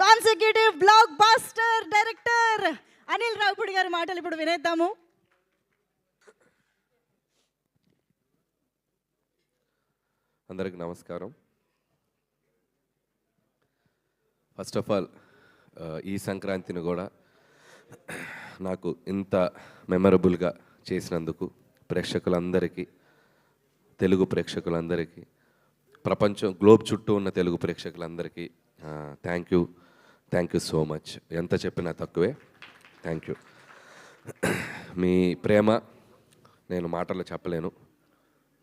Consecutive block buster director Anil Ravipudi గారి మాటలు ఇప్పుడు వినేద్దాము. అందరికి నమస్కారం. ఫస్ట్ ఆఫ్ ఆల్ ఈ సంక్రాంతిని కూడా నాకు ఇంత మెమరబుల్గా చేసినందుకు ప్రేక్షకులందరికీ, తెలుగు ప్రేక్షకులందరికీ, ప్రపంచం గ్లోబ్ చుట్టూ ఉన్న తెలుగు ప్రేక్షకులందరికీ థ్యాంక్ యూ సో మచ్. ఎంత చెప్పినా తక్కువే. Thank you. మీ ప్రేమ నేను మాటల్లో చెప్పలేను.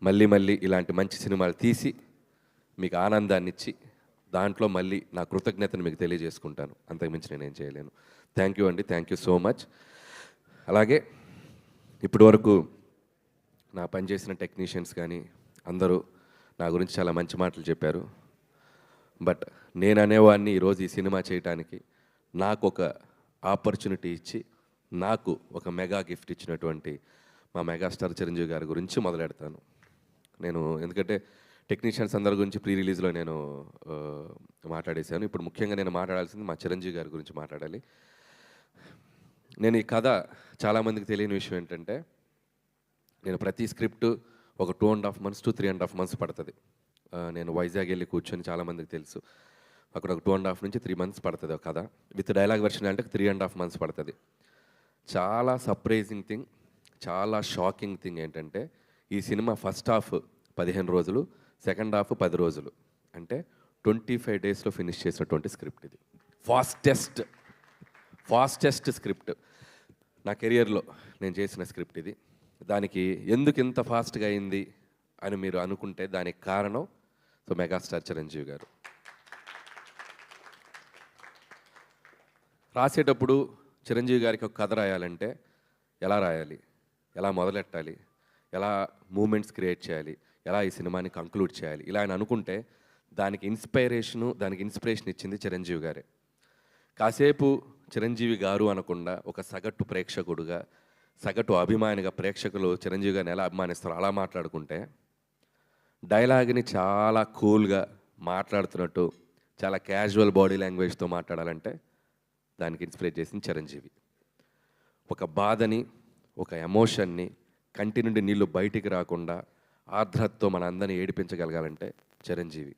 మళ్ళీ మళ్ళీ ఇలాంటి మంచి సినిమాలు తీసి మీకు ఆనందాన్ని ఇచ్చి దాంట్లో మళ్ళీ నా కృతజ్ఞతను మీకు తెలియజేసుకుంటాను. అంతకుమించి నేనేం చేయలేను. థ్యాంక్ యూ అండి. Thank you so much. అలాగే ఇప్పటి వరకు నా పనిచేసిన టెక్నీషియన్స్ కానీ అందరూ నా గురించి చాలా మంచి మాటలు చెప్పారు. బట్ నేను అనేవాడిని ఈరోజు ఈ సినిమా చేయడానికి నాకు ఒక ఆపర్చునిటీ ఇచ్చి నాకు ఒక మెగా గిఫ్ట్ ఇచ్చినటువంటి మా మెగాస్టార్ చిరంజీవి గారి గురించి మొదలెడతాను నేను. ఎందుకంటే టెక్నీషియన్స్ అందరి గురించి ప్రీ రిలీజ్లో నేను మాట్లాడేశాను. ఇప్పుడు ముఖ్యంగా నేను మాట్లాడాల్సింది మా చిరంజీవి గారి గురించి మాట్లాడాలి. నేను ఈ కథ చాలామందికి తెలియని విషయం ఏంటంటే, నేను ప్రతి స్క్రిప్ట్ ఒక 2.5 months to 3.5 months పడుతుంది. నేను వైజాగ్ వెళ్ళి కూర్చొని, చాలామందికి తెలుసు, అక్కడ ఒక 2.5 నుంచి 3 months పడుతుంది ఒక కథ. విత్ డైలాగ్ వెర్షన్ అంటే 3.5 months పడుతుంది. చాలా సర్ప్రైజింగ్ థింగ్, చాలా షాకింగ్ థింగ్ ఏంటంటే, ఈ సినిమా ఫస్ట్ హాఫ్ 15 రోజులు, సెకండ్ హాఫ్ 10 రోజులు, అంటే 25 daysలో ఫినిష్ చేసినటువంటి స్క్రిప్ట్ ఇది. ఫాస్టెస్ట్ స్క్రిప్ట్ నా కెరియర్లో నేను చేసిన స్క్రిప్ట్ ఇది. దానికి ఎందుకు ఇంత ఫాస్ట్గా అయింది అని మీరు అనుకుంటే దానికి కారణం మెగాస్టార్ చిరంజీవి గారు. రాసేటప్పుడు చిరంజీవి గారికి ఒక కథ రాయాలంటే ఎలా రాయాలి, ఎలా మొదలెట్టాలి, ఎలా మూమెంట్స్ క్రియేట్ చేయాలి, ఎలా ఈ సినిమాని కంక్లూడ్ చేయాలి, ఇలా ఆయన అనుకుంటే దానికి ఇన్స్పిరేషన్ ఇచ్చింది చిరంజీవి గారే. కాసేపు చిరంజీవి గారు అనకుండా ఒక సగటు ప్రేక్షకుడుగా, సగటు అభిమానిగా ప్రేక్షకులు చిరంజీవి గారిని ఎలా అభిమానిస్తారో అలా మాట్లాడుకుంటే, డైలాగ్ని చాలా కూల్గా మాట్లాడుతున్నట్టు చాలా క్యాజువల్ బాడీ లాంగ్వేజ్తో మాట్లాడాలంటే దానికి ఇన్స్పిరేట్ చేసింది చిరంజీవి. ఒక బాధని, ఒక ఎమోషన్ని, కంటి నుండి నీళ్లు బయటికి రాకుండా ఆర్ద్రతతో మన అందరినీ ఏడిపించగలగాలంటే చిరంజీవి.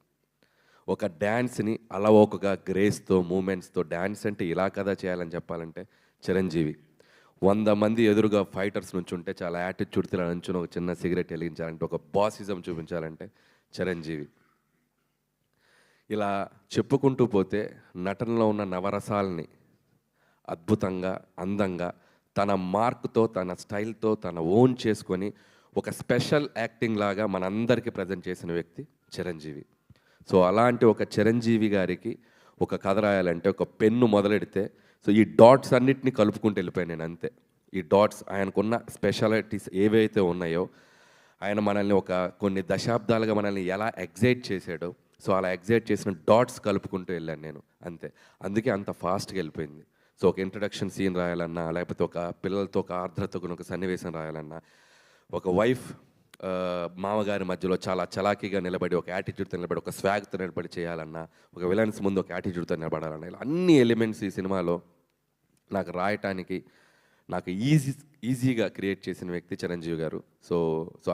ఒక డ్యాన్స్ని అలవోకగా గ్రేస్తో, మూమెంట్స్తో, డ్యాన్స్ అంటే ఇలా కదా చేయాలని చెప్పాలంటే చిరంజీవి. 100 మంది ఎదురుగా ఫైటర్స్ నుంచి ఉంటే చాలా యాటిట్యూడ్తో నుంచుని ఒక చిన్న సిగరెట్ వెలిగించాలంటే, ఒక బాసిజం చూపించాలంటే చిరంజీవి. ఇలా చెప్పుకుంటూ పోతే నటనలో ఉన్న నవరసాలని అద్భుతంగా, అందంగా, తన మార్క్తో, తన స్టైల్తో, తన ఓన్ చేసుకొని ఒక స్పెషల్ యాక్టింగ్ లాగా మనందరికీ ప్రజెంట్ చేసిన వ్యక్తి చిరంజీవి. సో అలాంటి ఒక చిరంజీవి గారికి ఒక కథ రాయాలంటే ఒక పెన్ను మొదలెడితే ఈ డాట్స్ అన్నిటినీ కలుపుకుంటూ వెళ్ళిపోయాను నేను, అంతే. ఈ డాట్స్ ఆయనకున్న స్పెషాలిటీస్ ఏవైతే ఉన్నాయో, ఆయన మనల్ని కొన్ని దశాబ్దాలుగా మనల్ని ఎలా ఎగ్జైట్ చేశాడో, అలా ఎగ్జైట్ చేసిన డాట్స్ కలుపుకుంటూ వెళ్ళాను నేను, అంతే. అందుకే అంత ఫాస్ట్గా వెళ్ళిపోయింది. ఒక ఇంట్రడక్షన్ సీన్ రాయాలన్నా, లేకపోతే ఒక పిల్లలతో ఒక ఆర్ద్రతకు ఒక సన్నివేశం రాయాలన్నా, ఒక వైఫ్ మామగారి మధ్యలో చాలా చలాకీగా నిలబడి, ఒక యాటిట్యూడ్తో నిలబడి, ఒక స్వాగ్తో నిలబడి చేయాలన్నా, ఒక విలన్స్ ముందు ఒక యాటిట్యూడ్తో నిలబడాలన్నా, ఇలా అన్ని ఎలిమెంట్స్ ఈ సినిమాలో నాకు రాయటానికి నాకు ఈజీగా క్రియేట్ చేసిన వ్యక్తి చిరంజీవి గారు.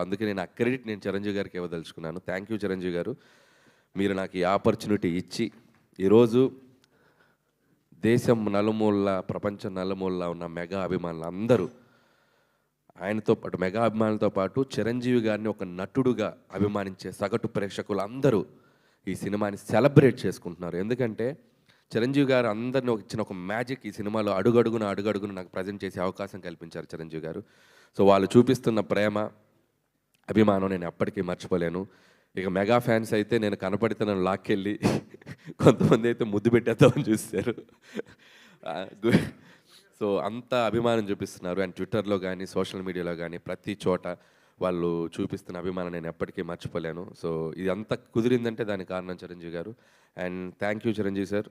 అందుకే నేను ఆ క్రెడిట్ నేను చిరంజీవి గారికి ఇవ్వదలుచుకున్నాను. థ్యాంక్ యూ చిరంజీవి గారు. మీరు నాకు ఈ ఆపర్చునిటీ ఇచ్చి ఈరోజు దేశం నలుమూల, ప్రపంచం నలుమూల ఉన్న మెగా అభిమానులు అందరూ ఆయనతో పాటు, మెగా అభిమానులతో పాటు చిరంజీవి గారిని ఒక నటుడుగా అభిమానించే సగటు ప్రేక్షకులు అందరూ ఈ సినిమాని సెలబ్రేట్ చేసుకుంటున్నారు. ఎందుకంటే చిరంజీవి గారు అందరిని ఇచ్చిన ఒక మ్యాజిక్ ఈ సినిమాలో అడుగడుగున నాకు ప్రజెంట్ చేసే అవకాశం కల్పించారు చిరంజీవి గారు. వాళ్ళు చూపిస్తున్న ప్రేమ, అభిమానం నేను ఎప్పటికీ మర్చిపోలేను. ఇక మెగా ఫ్యాన్స్ అయితే నేను కనపడితే నన్ను లాక్కెళ్ళి కొంతమంది అయితే ముద్దు పెట్టేద్దామని చూస్తారు. అంత అభిమానం చూపిస్తున్నారు. అండ్ ట్విట్టర్లో కానీ, సోషల్ మీడియాలో కానీ, ప్రతి చోట వాళ్ళు చూపిస్తున్న అభిమానం నేను ఎప్పటికీ మర్చిపోలేను. ఇది అంతా కుదిరిందంటే దానికి కారణం చిరంజీవి గారు. And thank you Chiranjeevi sir.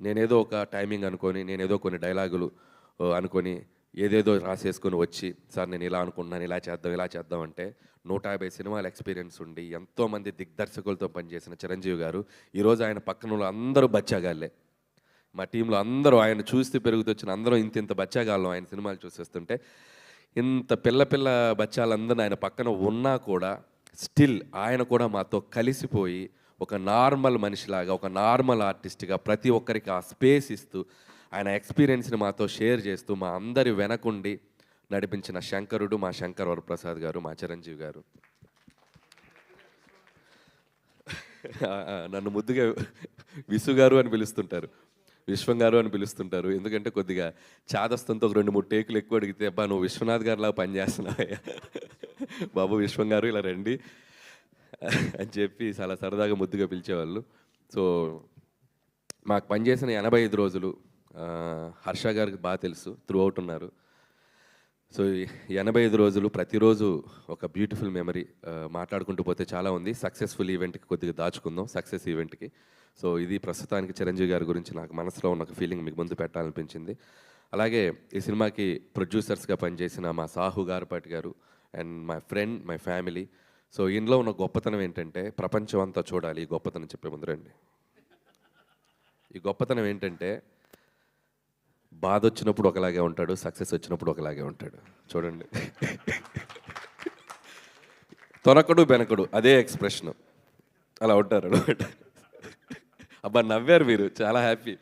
నేనేదో ఒక టైమింగ్ అనుకొని, నేనేదో కొన్ని డైలాగులు అనుకొని ఏదేదో రాసేసుకొని వచ్చి సార్ నేను ఇలా అనుకుంటున్నాను, ఇలా చేద్దాం అంటే 150 సినిమాల ఎక్స్పీరియన్స్ ఉండి ఎంతోమంది దిగ్దర్శకులతో పనిచేసిన చిరంజీవి గారు ఈరోజు ఆయన పక్కన వాళ్ళు అందరూ బచ్చాగాళ్ళే. మా టీంలో అందరూ ఆయన చూస్తూ పెరుగుతొచ్చిన అందరూ ఇంత బచ్చాగాళ్ళం ఆయన సినిమాలు చూసేస్తుంటే, ఇంత పిల్ల బచ్చాలందరూ ఆయన పక్కన ఉన్నా కూడా స్టిల్ ఆయన కూడా మాతో కలిసిపోయి ఒక నార్మల్ మనిషిలాగా, ఒక నార్మల్ ఆర్టిస్ట్గా ప్రతి ఒక్కరికి ఆ స్పేస్ ఇస్తూ ఆయన ఎక్స్పీరియన్స్ని మాతో షేర్ చేస్తూ మా అందరి వెనకుండి నడిపించిన శంకరుడు మా శంకర్ వరప్రసాద్ గారు, మా చిరంజీవి గారు. నన్ను ముద్దుగా విసు గారు అని పిలుస్తుంటారు, విశ్వం గారు అని పిలుస్తుంటారు. ఎందుకంటే కొద్దిగా చాదస్తంతో ఒక 2-3 టేకులు ఎక్కువ అడిగితే అబ్బా నువ్వు విశ్వనాథ్ గారిలా పనిచేస్తున్నావయ్యా బాబు విశ్వం గారు ఇలా రండి అని చెప్పి చాలా సరదాగా ముద్దుగా పిలిచేవాళ్ళు. సో మాకు పనిచేసిన 85 రోజులు హర్ష గారికి బాగా తెలుసు, త్రూ అవుట్ ఉన్నారు. సో ఈ 85 రోజులు ప్రతిరోజు ఒక బ్యూటిఫుల్ మెమరీ. మాట్లాడుకుంటూ పోతే చాలా ఉంది. సక్సెస్ఫుల్ ఈవెంట్కి కొద్దిగా దాచుకుందాం, సక్సెస్ ఈవెంట్కి. సో ఇది ప్రస్తుతానికి చిరంజీవి గారి గురించి నాకు మనసులో ఉన్న ఒక ఫీలింగ్ మీకు ముందు పెట్టాలనిపించింది. అలాగే ఈ సినిమాకి ప్రొడ్యూసర్స్గా పనిచేసిన మా సాహు గారపాటి గారు and my friend, my family. So ఇందులో ఉన్న గొప్పతనం ఏంటంటే, ప్రపంచం అంతా చూడాలి ఈ గొప్పతనం చెప్పే ముందు రండి. ఈ గొప్పతనం ఏంటంటే, బాధ వచ్చినప్పుడు ఒకలాగే ఉంటాడు, సక్సెస్ వచ్చినప్పుడు ఒకలాగే ఉంటాడు. చూడండి, తొనకడు బెనకడు అదే ఎక్స్ప్రెషన్, అలా ఉంటారు అనమాట. అబ్బా నవ్వారు మీరు, చాలా హ్యాపీ.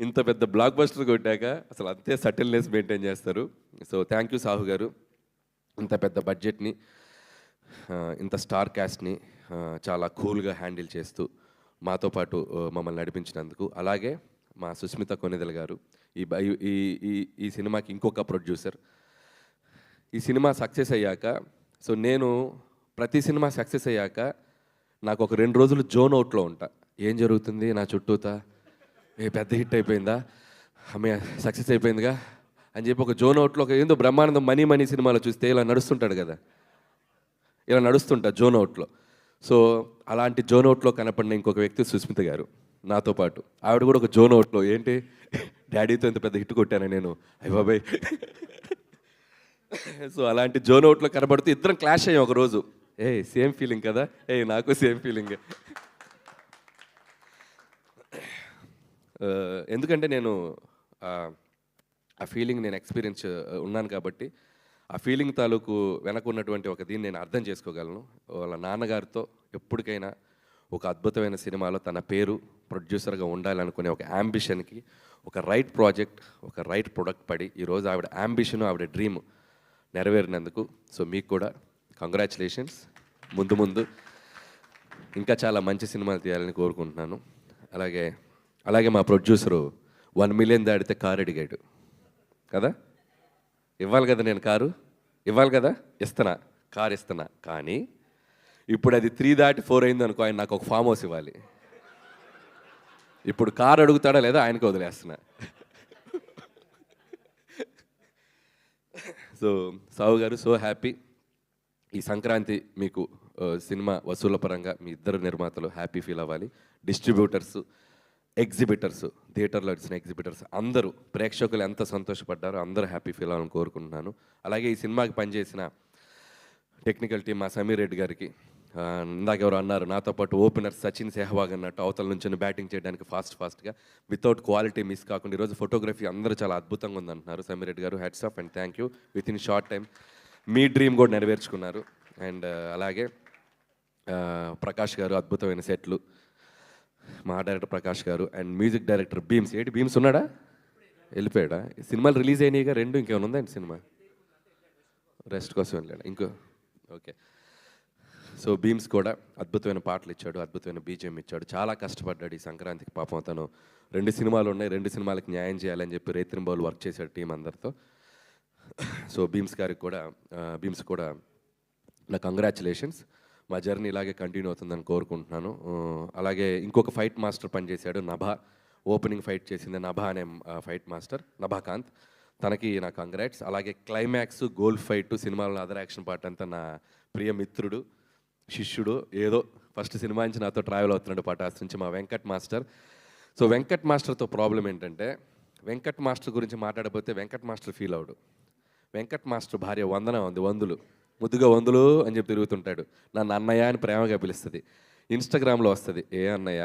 ఇంత పెద్ద బ్లాక్ బస్టర్ కొట్టాక అసలు అంతే సటిల్నెస్ మెయింటైన్ చేస్తారు. సో థ్యాంక్ యూ సాహు గారు, ఇంత పెద్ద బడ్జెట్ని, ఇంత స్టార్ క్యాస్ట్ని చాలా కూల్గా హ్యాండిల్ చేస్తూ మాతో పాటు మమ్మల్ని నడిపించినందుకు. అలాగే మా సుస్మిత కొనిదెల గారు, ఈ సినిమాకి ఇంకొక ప్రొడ్యూసర్. ఈ సినిమా సక్సెస్ అయ్యాక, సో నేను ప్రతి సినిమా సక్సెస్ అయ్యాక నాకు ఒక 2 రోజులు జోన్ అవుట్లో ఉంటా. ఏం జరుగుతుంది నా చుట్టూతా, పెద్ద హిట్ అయిపోయిందా, అమ్మాయి సక్సెస్ అయిపోయిందిగా అని చెప్పి ఒక జోన్ అవుట్లో, ఒక ఏందో బ్రహ్మానందం మనీ సినిమాలో చూస్తే ఇలా నడుస్తుంటాడు కదా, ఇలా నడుస్తుంటా జోన్ అవుట్లో. సో అలాంటి జోన్ అవుట్లో కనపడిన ఇంకొక వ్యక్తి సుస్మిత గారు నాతో పాటు. ఆవిడ కూడా ఒక జోన్ అవుట్లో, ఏంటి డాడీతో ఇంత పెద్ద హిట్ కొట్టాను నేను, అయ్య బాబాయ్. సో అలాంటి జోన్ అవుట్లో కనబడుతూ ఇద్దరం క్లాష్ అయ్యాం ఒకరోజు. సేమ్ ఫీలింగ్ కదా, నాకు సేమ్ ఫీలింగ్. ఎందుకంటే నేను ఆ ఫీలింగ్ నేను ఎక్స్పీరియన్స్ ఉన్నాను కాబట్టి ఆ ఫీలింగ్ తాలూకు వెనక ఉన్నటువంటి ఒక దీన్ని నేను అర్థం చేసుకోగలను. వాళ్ళ నాన్నగారితో ఎప్పటికైనా ఒక అద్భుతమైన సినిమాలో తన పేరు ప్రొడ్యూసర్గా ఉండాలనుకునే ఒక యాంబిషన్కి ఒక రైట్ ప్రాజెక్ట్, ఒక రైట్ ప్రొడక్ట్ పడి ఈరోజు ఆవిడ యాంబిషన్, ఆవిడ డ్రీమ్ నెరవేరినందుకు సో మీకు కూడా కంగ్రాచులేషన్స్. ముందు ఇంకా చాలా మంచి సినిమాలు తీయాలని కోరుకుంటున్నాను. అలాగే మా ప్రొడ్యూసరు 1 మిలియన్ దాటితే కారు అడిగాడు కదా, ఇవ్వాలి కదా, నేను కారు ఇవ్వాలి కదా, కారు ఇస్తున్నా. కానీ ఇప్పుడు అది 3 దాటి 4 అయింది అనుకో, ఆయన నాకు ఒక ఫామ్ హౌస్ ఇవ్వాలి. ఇప్పుడు కారు అడుగుతాడా లేదా ఆయనకు వదిలేస్తున్నా. సో సావు గారు, సో హ్యాపీ. ఈ సంక్రాంతి మీకు సినిమా వసూళ్ల పరంగా మీ ఇద్దరు నిర్మాతలు హ్యాపీ ఫీల్ అవ్వాలి. డిస్ట్రిబ్యూటర్స్, ఎగ్జిబిటర్స్, థియేటర్లో వచ్చిన ఎగ్జిబిటర్స్ అందరూ, ప్రేక్షకులు ఎంత సంతోషపడ్డారో అందరూ హ్యాపీ ఫీల్ అవ్వాలని కోరుకుంటున్నాను. అలాగే ఈ సినిమాకి పనిచేసిన టెక్నికల్ టీం, మా సమీర్ రెడ్డి గారికి, ఇందాక ఎవరు అన్నారు నాతో పాటు ఓపెనర్ సచిన్ సెహ్వాగ్ అన్నట్టు అవతల నుంచి బ్యాటింగ్ చేయడానికి ఫాస్ట్గా వితౌట్ క్వాలిటీ మిస్ కాకుండా ఈరోజు ఫోటోగ్రఫీ అందరూ చాలా అద్భుతంగా ఉందంటున్నారు. సమీర్ రెడ్డి గారు, hats off and thank you. With in short time me dream కూడా నెరవేర్చుకున్నారు. అండ్ అలాగే ప్రకాష్ గారు, అద్భుతమైన సెట్లు, మా డైరెక్టర్ ప్రకాష్ గారు and music director Bheems. Bheems ఉన్నాడా, వెళ్ళిపోయాడా? సినిమాలు రిలీజ్ అయినాయిగా 2, ఇంకేమైనా ఉందా సినిమా? రెస్ట్ కోసం వెళ్ళాడు ఇంకో. ఓకే. సో భీమ్స్ కూడా అద్భుతమైన పాటలు ఇచ్చాడు, అద్భుతమైన బీజిఎం ఇచ్చాడు. చాలా కష్టపడ్డాడు ఈ సంక్రాంతికి. పాపం తను 2 సినిమాలు ఉన్నాయి, 2 సినిమాలకు న్యాయం చేయాలని చెప్పి రేత్రింబౌలు వర్క్ చేశాడు టీం అందరితో. సో భీమ్స్ కూడా నా కంగ్రాచులేషన్స్. మా జర్నీ ఇలాగే కంటిన్యూ అవుతుందని కోరుకుంటున్నాను. అలాగే ఇంకొక ఫైట్ మాస్టర్ పనిచేశాడు, నభా. ఓపెనింగ్ ఫైట్ చేసింది నభా అనే ఫైట్ మాస్టర్, నభాకాంత్. తనకి నా కంగ్రాట్స్. అలాగే క్లైమాక్స్, గోల్ ఫైట్, సినిమాలో అదర్ యాక్షన్ పార్ట్ అంతా నా ప్రియ మిత్రుడు, శిష్యుడు, ఏదో ఫస్ట్ సినిమా నుంచి నాతో ట్రావెల్ అవుతున్నాడు పటాస్ నుంచి, మా వెంకట్ మాస్టర్. సో వెంకట్ మాస్టర్తో ప్రాబ్లం ఏంటంటే, వెంకట్ మాస్టర్ గురించి మాట్లాడబోతే వెంకట్ మాస్టర్ ఫీల్ అవడు. వెంకట్ మాస్టర్ భార్య వందన ఉంది, వందులు, ముద్దుగా వందులు అని చెప్పి తిరుగుతుంటాడు. నన్ను అన్నయ్య అని ప్రేమగా పిలుస్తుంది. ఇన్స్టాగ్రామ్లో వస్తుంది, ఏ అన్నయ్య